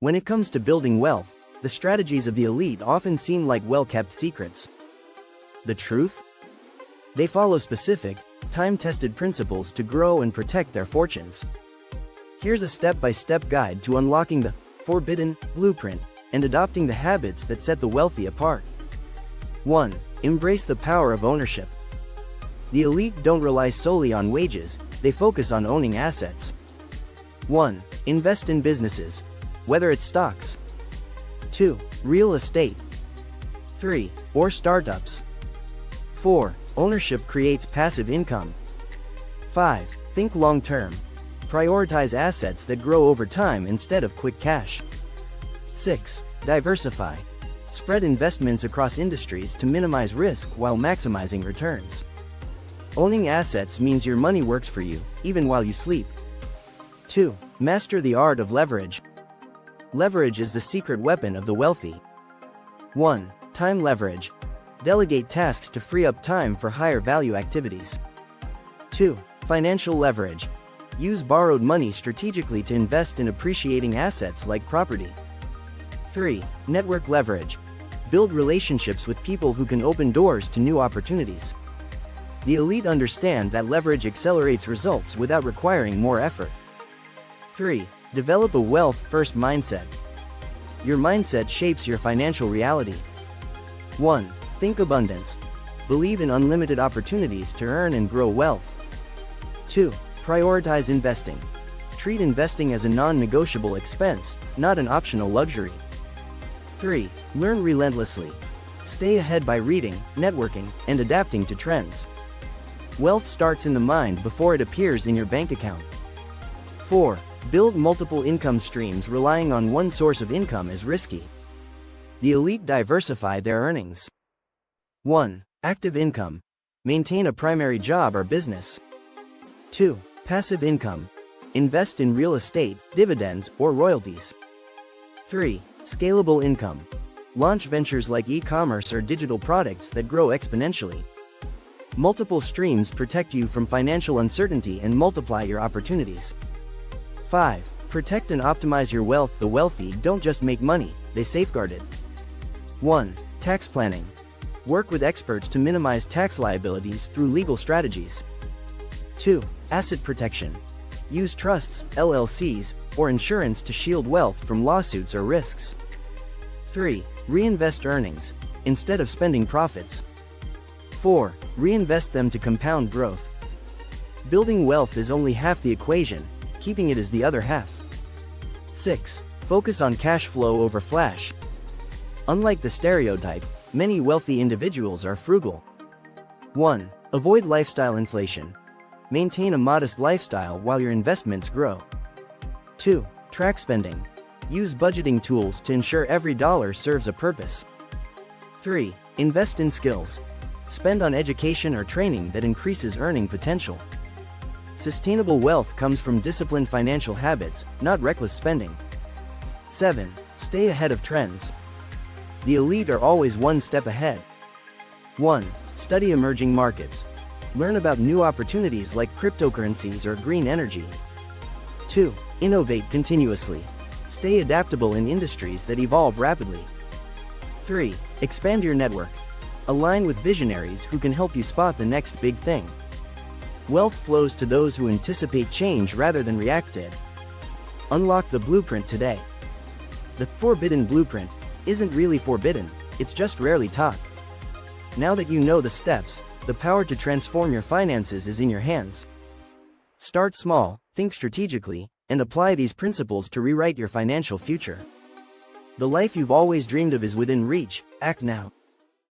When it comes to building wealth, the strategies of the elite often seem like well-kept secrets. The truth? They follow specific, time-tested principles to grow and protect their fortunes. Here's a step-by-step guide to unlocking the forbidden blueprint and adopting the habits that set the wealthy apart. 1. Embrace the power of ownership. The elite don't rely solely on wages, they focus on owning assets. 1. Invest in businesses, whether it's stocks. 2. Real estate. 3. Or startups. 4. Ownership creates passive income. 5. Think long-term. Prioritize assets that grow over time instead of quick cash. 6. Diversify. Spread investments across industries to minimize risk while maximizing returns. Owning assets means your money works for you, even while you sleep. 2. Master the art of leverage. Leverage is the secret weapon of the wealthy. 1. Time leverage. Delegate tasks to free up time for higher value activities. 2. Financial leverage. Use borrowed money strategically to invest in appreciating assets like property. 3. Network leverage. Build relationships with people who can open doors to new opportunities. The elite understand that leverage accelerates results without requiring more effort. 3. Develop a wealth-first mindset. Your mindset shapes your financial reality. 1. Think abundance. Believe in unlimited opportunities to earn and grow wealth. 2. Prioritize investing. Treat investing as a non-negotiable expense, not an optional luxury. 3. Learn relentlessly. Stay ahead by reading, networking, and adapting to trends. Wealth starts in the mind before it appears in your bank account. 4. Build multiple income streams. Relying on one source of income is risky. The elite diversify their earnings. 1. Active income. Maintain a primary job or business. 2. Passive income. Invest in real estate, dividends, or royalties. 3. Scalable income. Launch ventures like e-commerce or digital products that grow exponentially. Multiple streams protect you from financial uncertainty and multiply your opportunities. 5. Protect and optimize your wealth. The wealthy don't just make money, they safeguard it. 1. Tax planning. Work with experts to minimize tax liabilities through legal strategies. 2. Asset protection. Use trusts, LLCs, or insurance to shield wealth from lawsuits or risks. 3. Reinvest earnings, instead of spending profits. 4. Reinvest them to compound growth. Building wealth is only half the equation, keeping it is the other half. 6. Focus on cash flow over flash. Unlike the stereotype, many wealthy individuals are frugal. 1. Avoid lifestyle inflation. Maintain a modest lifestyle while your investments grow. 2. Track spending. Use budgeting tools to ensure every dollar serves a purpose. 3. Invest in skills. Spend on education or training that increases earning potential. Sustainable wealth comes from disciplined financial habits, not reckless spending. 7. Stay ahead of trends. The elite are always one step ahead. 1. Study emerging markets. Learn about new opportunities like cryptocurrencies or green energy. 2. Innovate continuously. Stay adaptable in industries that evolve rapidly. 3. Expand your network. Align with visionaries who can help you spot the next big thing. Wealth flows to those who anticipate change rather than react to it. Unlock the blueprint today. The forbidden blueprint isn't really forbidden, it's just rarely taught. Now that you know the steps, the power to transform your finances is in your hands. Start small, think strategically, and apply these principles to rewrite your financial future. The life you've always dreamed of is within reach. Act now.